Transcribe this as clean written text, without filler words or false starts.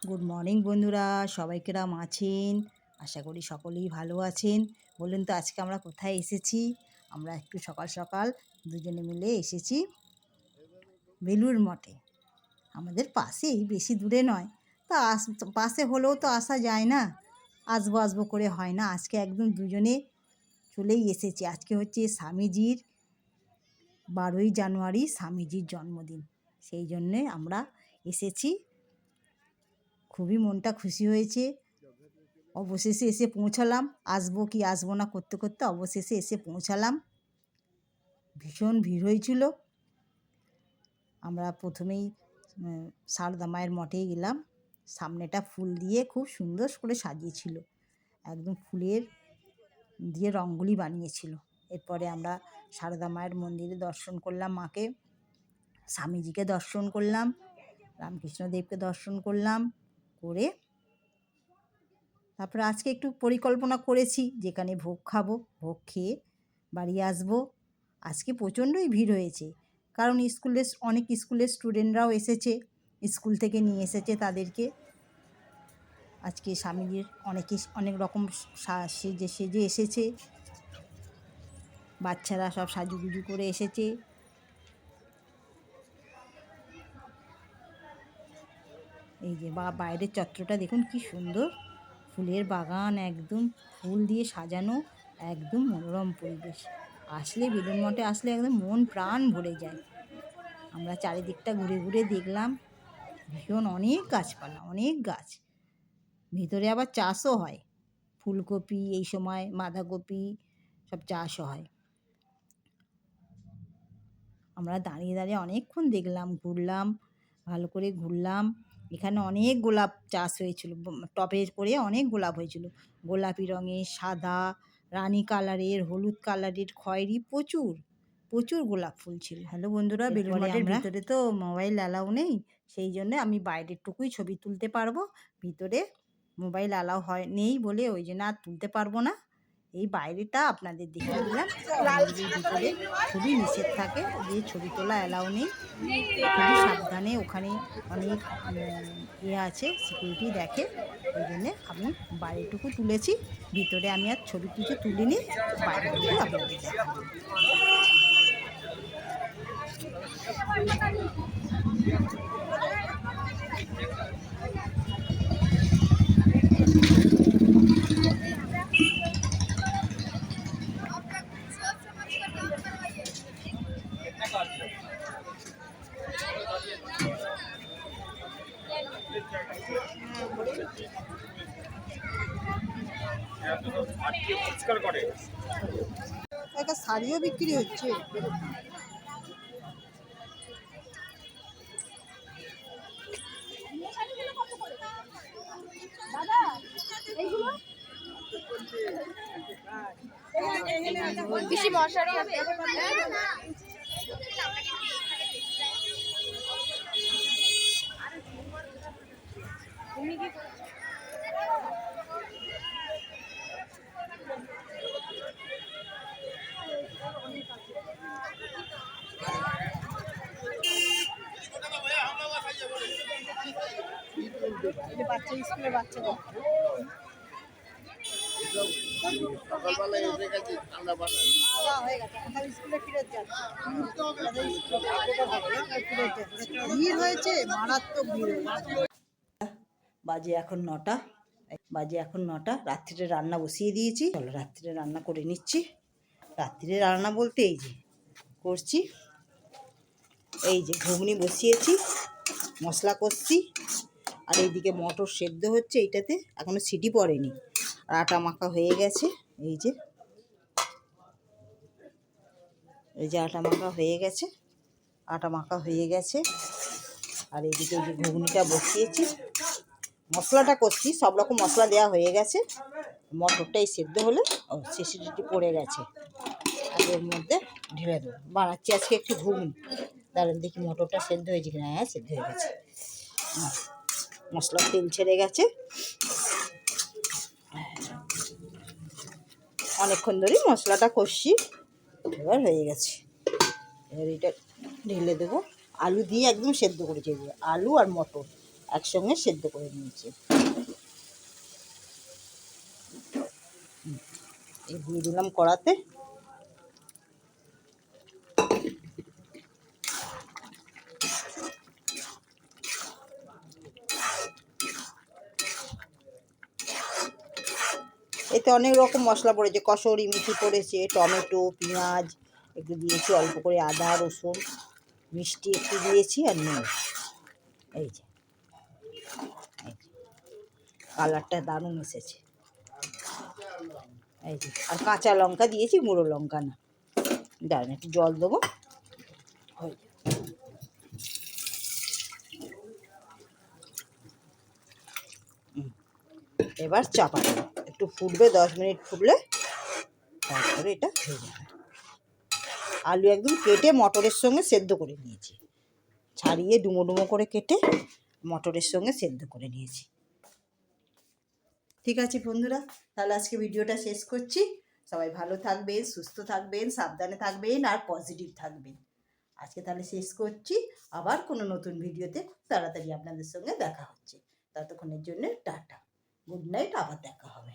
Good morning বন্ধুরা, সবাই কেরাম আছেন? আশা করি সকলেই ভালো আছেন। বলুন তো আজকে আমরা কোথায় এসেছি? আমরা একটু সকাল সকাল দুজনে মিলে এসেছি বেলুড় মঠে। আমাদের পাশেই, বেশি দূরে নয়। তা পাশে হলেও তো আসা যায় না, আসবো আসবো করে হয় না। আজকে একদম দুজনে চলেই এসেছি। আজকে হচ্ছে স্বামীজির 12ই জানুয়ারি, স্বামীজির জন্মদিন। সেই জন্যে আমরা এসেছি। খুবই মনটা খুশি হয়েছে। অবশেষে এসে পৌঁছালাম। আসবো কি আসবো না করতে করতে অবশেষে এসে পৌঁছালাম। ভীষণ ভিড় হয়েছিল। আমরা প্রথমেই সারদা মায়ের মঠেই গেলাম। সামনেটা ফুল দিয়ে খুব সুন্দর করে সাজিয়েছিল, একদম ফুলের দিয়ে রঙ্গোলি বানিয়েছিল। এরপরে আমরা সারদা মায়ের মন্দিরে দর্শন করলাম মাকে, স্বামীজিকে দর্শন করলাম, রামকৃষ্ণদেবকে দর্শন করলাম করে তারপরে আজকে একটু পরিকল্পনা করেছি যেখানে ভোগ খাবো, ভোগ খেয়ে বাড়ি আসবো। আজকে প্রচণ্ডই ভিড় হয়েছে, কারণ অনেক স্কুলের স্টুডেন্টরাও এসেছে, স্কুল থেকে নিয়ে এসেছে তাদেরকে। আজকে স্বামীজির অনেক রকম সেজে সেজে এসেছে। বাচ্চারা সব সাজুগুজু করে এসেছে। এই যে বাইরের চত্বরটা দেখুন কি সুন্দর, ফুলের বাগান, একদম ফুল দিয়ে সাজানো, একদম মনোরম পরিবেশ। আসলে বেলুড় মঠে আসলে একদম মন প্রাণ ভরে যায়। আমরা চারিদিকটা ঘুরে ঘুরে দেখলাম। ভীষণ অনেক গাছপালা, অনেক গাছ। ভিতরে আবার চাষও হয়, ফুলকপি, এই সময় বাঁধাকপি সব চাষও হয়। আমরা দাঁড়িয়ে দাঁড়িয়ে অনেকক্ষণ দেখলাম, ঘুরলাম, ভালো করে ঘুরলাম। এখানে অনেক গোলাপ চাষ হয়েছিল, টবে করে অনেক গোলাপ হয়েছিল। গোলাপি রঙের, সাদা, রানী কালারের, হলুদ কালারের, খয়েরি, প্রচুর প্রচুর গোলাপ ফুল ছিল। হ্যালো বন্ধুরা, বেলুড় মঠের ভিতরে তো মোবাইল অ্যালাউ নেই, সেই জন্যে আমি বাইরের টুকুই ছবি তুলতে পারবো। ভিতরে মোবাইল অ্যালাউ নেই বলে ওই জন্য আর তুলতে পারবো না। এই বাইরেটা আপনাদের দেখিয়ে দিলাম। মন্দিরের ভিতরে খুবই নিষেধ থাকে, যে ছবি তোলা অ্যালাউ নেই। খুবই সাবধানে, ওখানে অনেক আছে, সিকিউরিটি দেখে। ওই জন্যে আমি বাইরেটুকু তুলেছি, ভিতরে আমি আর ছবি কিছু তুলিনি, বাইরেটুকু আপনাদের দেখালাম। একটা শাড়িও বিক্রি হচ্ছে। বেশি মশারি হবে। তুমি কি বাচ্চা স্কুলে বাচ্চাদের ভিড় হয়েছে, মারাত্মক ভিড় হয়েছে। বাজে এখন 9টা, রাত্রিরে রান্না বসিয়ে দিয়েছি। চলো রাত্রিরে রান্না করে নিচ্ছি। রাত্রিরে রান্না বলতে এই যে করছি, এই যে ঘুগনি বসিয়েছি, মশলা কষছি, আর এইদিকে মটর সেদ্ধ হচ্ছে। এইটাতে এখনো সিটি পড়েনি, আর আটা মাখা হয়ে গেছে। এই যে আটা মাখা হয়ে গেছে, আর এইদিকে এই যে ঘুগনিটা বসিয়েছি, মশলাটা করছি, সব রকম মশলা দেওয়া হয়ে গেছে। মটরটাই সেদ্ধ হলে সিটি পড়ে গেছে, আর এর মধ্যে ঢেলে দেবো। বানাচ্ছি আজকে একটু ঘুগনি। দাঁড়ান দেখি মটরটা সেদ্ধ হয়েছে কিনা। হ্যাঁ, সেদ্ধ হয়ে গেছে। মশলার তেল ছেড়ে গেছে। অনেকক্ষণ ধরেই মশলাটা কষছি, এবার হয়ে গেছে। এবার এটা ঢেলে দেবো। আলু দিয়ে একদম সেদ্ধ করেছি, আলু আর মটর একসঙ্গে সেদ্ধ করে নিয়েছি। এই দিয়ে দিলাম কড়াতে। এতে অনেক রকম মশলা পড়েছে, কসুরি মেথি পড়েছে, টমেটো, পেঁয়াজ একটু দিয়েছি, অল্প করে আদা রসুন, মিষ্টি একটু দিয়েছি আর নুন। এই যে কালারটা দারুণ এসেছে। এই যে আর কাঁচা লঙ্কা দিয়েছি, গুঁড়ো লঙ্কা না। দাঁড়ান একটু জল দেবো। এবার চাপা দেবো, একটু ফুটবে, 10 মিনিট ফুটলে তারপরে এটা হয়ে যাবে। আলু একদম কেটে মটরের সঙ্গে সেদ্ধ করে নিয়েছি, ছাড়িয়ে ডুমো ডুমো করে কেটে মটরের সঙ্গে সেদ্ধ করে নিয়েছি। ঠিক আছে বন্ধুরা, তাহলে আজকে ভিডিওটা শেষ করছি। সবাই ভালো থাকবেন, সুস্থ থাকবেন, সাবধানে থাকবেন আর পজিটিভ থাকবেন। আজকে তাহলে শেষ করছি। আবার কোনো নতুন ভিডিওতে খুব তাড়াতাড়ি আপনাদের সঙ্গে দেখা হচ্ছে। ততক্ষণের জন্য টাটা, গুড নাইট, আবার দেখা হবে।